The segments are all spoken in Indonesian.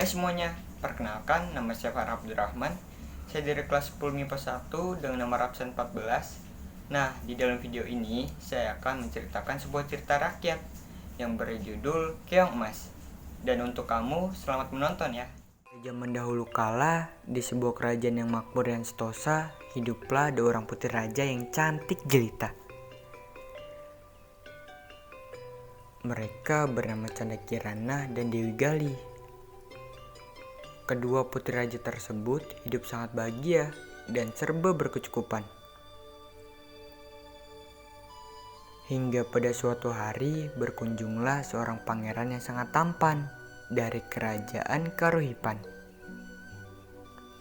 Hai semuanya, perkenalkan nama saya Farah Abdurrahman. Saya dari kelas 10 MIPA 1 dengan nomor absen 14. Nah, di dalam video ini saya akan menceritakan sebuah cerita rakyat yang berjudul Keong Emas. Dan untuk kamu, selamat menonton ya. Zaman dahulu kala, di sebuah kerajaan yang makmur dan sentosa, hiduplah dua orang putri raja yang cantik jelita. Mereka bernama Canda Kirana dan Dewi Gali. Kedua putri raja tersebut hidup sangat bahagia dan serba berkecukupan. Hingga pada suatu hari berkunjunglah seorang pangeran yang sangat tampan dari kerajaan Karuhipan.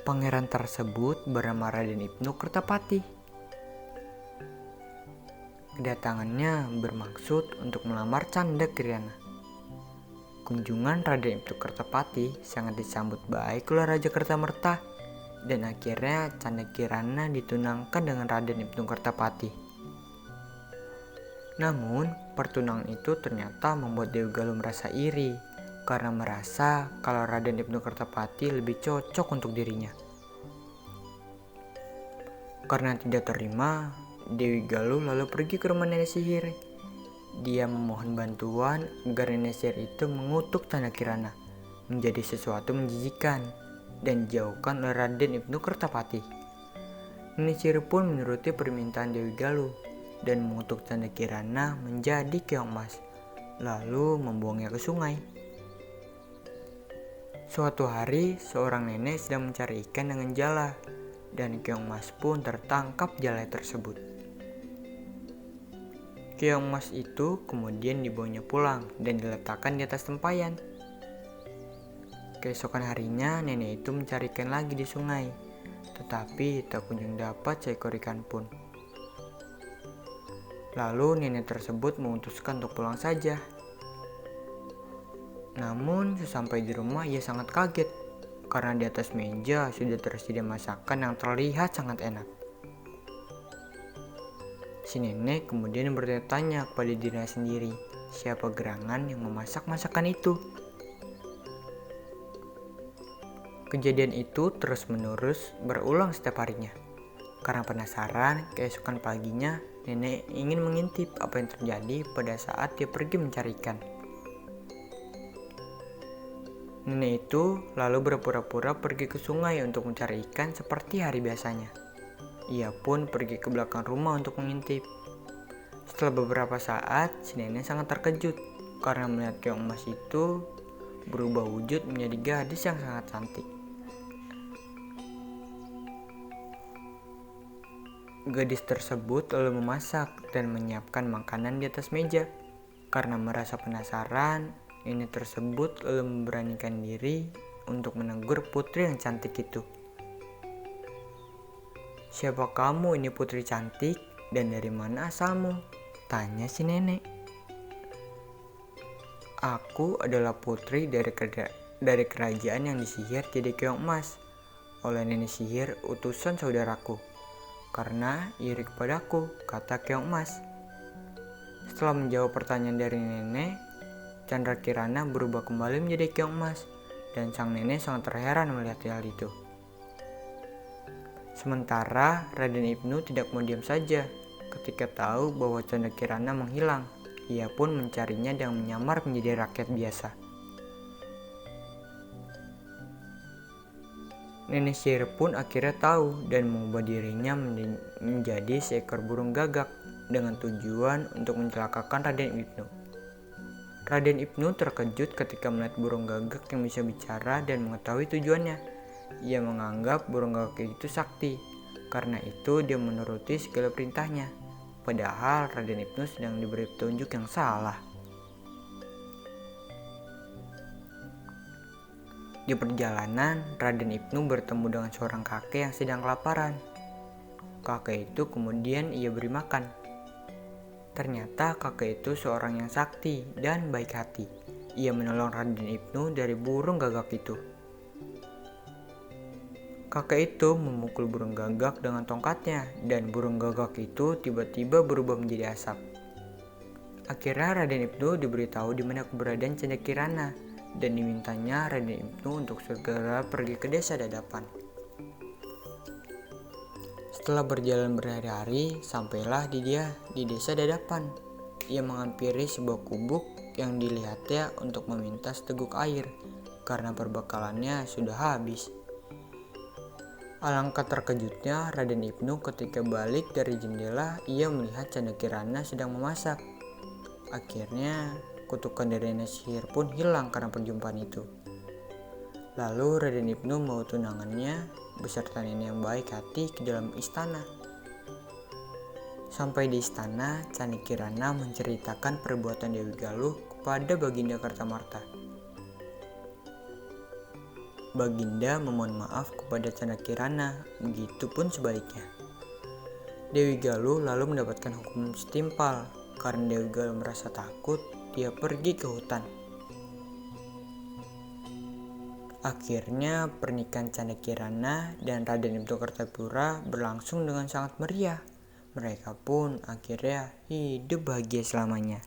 Pangeran tersebut bernama Raden Ibnu Kertapati. Kedatangannya bermaksud untuk melamar Canda Kirana. Kunjungan Raden Ibnu Kertapati sangat disambut baik oleh Raja Kertamerta, dan akhirnya Canda Kirana ditunangkan dengan Raden Ibnu Kertapati. Namun, pertunangan itu ternyata membuat Dewi Galuh merasa iri karena merasa kalau Raden Ibnu Kertapati lebih cocok untuk dirinya. Karena tidak terima, Dewi Galuh lalu pergi ke rumah nenek sihir. Dia memohon bantuan agar nenek sihir itu mengutuk Canda Kirana menjadi sesuatu menjijikan dan dijauhkan oleh Raden Ibnu Kertapati. Nenek sihir pun menuruti permintaan Dewi Galuh dan mengutuk Canda Kirana menjadi keong emas, lalu membuangnya ke sungai. Suatu hari, seorang nenek sedang mencari ikan dengan jala, dan keong emas pun tertangkap jala tersebut. Keong emas itu kemudian dibawanya pulang dan diletakkan di atas tempayan. Keesokan harinya, nenek itu mencari ikan lagi di sungai, tetapi tak kunjung dapat seekor ikan pun. Lalu nenek tersebut memutuskan untuk pulang saja. Namun sesampai di rumah ia sangat kaget karena di atas meja sudah tersedia masakan yang terlihat sangat enak. Si nenek kemudian bertanya kepada dirinya sendiri, siapa gerangan yang memasak masakan itu. Kejadian itu terus-menerus berulang setiap harinya. Karena penasaran, keesokan paginya nenek ingin mengintip apa yang terjadi pada saat dia pergi mencari ikan. Nenek itu lalu berpura-pura pergi ke sungai untuk mencari ikan seperti hari biasanya. Ia pun pergi ke belakang rumah untuk mengintip. Setelah beberapa saat, si nenek sangat terkejut karena melihat keong emas itu berubah wujud menjadi gadis yang sangat cantik. Gadis tersebut lalu memasak dan menyiapkan makanan di atas meja. Karena merasa penasaran, nenek tersebut lalu memberanikan diri untuk menegur putri yang cantik itu. "Siapa kamu ini putri cantik dan dari mana asalmu?" tanya si nenek. "Aku adalah putri dari kerajaan yang disihir jadi keong emas oleh nenek sihir utusan saudaraku. Karena iri kepadaku," kata keong emas. Setelah menjawab pertanyaan dari nenek, Canda Kirana berubah kembali menjadi keong emas dan sang nenek sangat terheran melihat hal itu. Sementara Raden Ibnu tidak mau diam saja ketika tahu bahwa Canda Kirana menghilang. Ia pun mencarinya dan menyamar menjadi rakyat biasa. Nenek sihir pun akhirnya tahu dan mengubah dirinya menjadi seekor burung gagak dengan tujuan untuk mencelakakan Raden Ibnu. Raden Ibnu terkejut ketika melihat burung gagak yang bisa bicara dan mengetahui tujuannya. Ia menganggap burung gagak itu sakti, karena itu dia menuruti segala perintahnya. Padahal Raden Ibnu sedang diberi petunjuk yang salah. Di perjalanan, Raden Ibnu bertemu dengan seorang kakek yang sedang kelaparan. Kakek itu kemudian ia beri makan. Ternyata kakek itu seorang yang sakti dan baik hati. Ia menolong Raden Ibnu dari burung gagak itu. Kakek itu memukul burung gagak dengan tongkatnya dan burung gagak itu tiba-tiba berubah menjadi asap. Akhirnya Raden Ibnu diberitahu di mana keberadaan Canda Kirana dan dimintanya Raden Ibnu untuk segera pergi ke desa Dadapan. Setelah berjalan berhari-hari, sampailah dia di desa Dadapan. Ia menghampiri sebuah gubuk yang dilihatnya untuk meminta seteguk air karena perbekalannya sudah habis. Alangkah terkejutnya Raden Ibnu ketika balik dari jendela ia melihat Canda Kirana sedang memasak. Akhirnya kutukan dari nenek sihir pun hilang karena perjumpaan itu. Lalu Raden Ibnu membawa tunangannya beserta nenek yang baik hati ke dalam istana. Sampai di istana, Canda Kirana menceritakan perbuatan Dewi Galuh kepada Baginda Kartamarta. Baginda memohon maaf kepada Canda Kirana, begitupun sebaliknya. Dewi Galuh lalu mendapatkan hukuman setimpal. Karena Dewi Galuh merasa takut, dia pergi ke hutan. Akhirnya pernikahan Canda Kirana dan Raden Ibnu Kartapura berlangsung dengan sangat meriah. Mereka pun akhirnya hidup bahagia selamanya.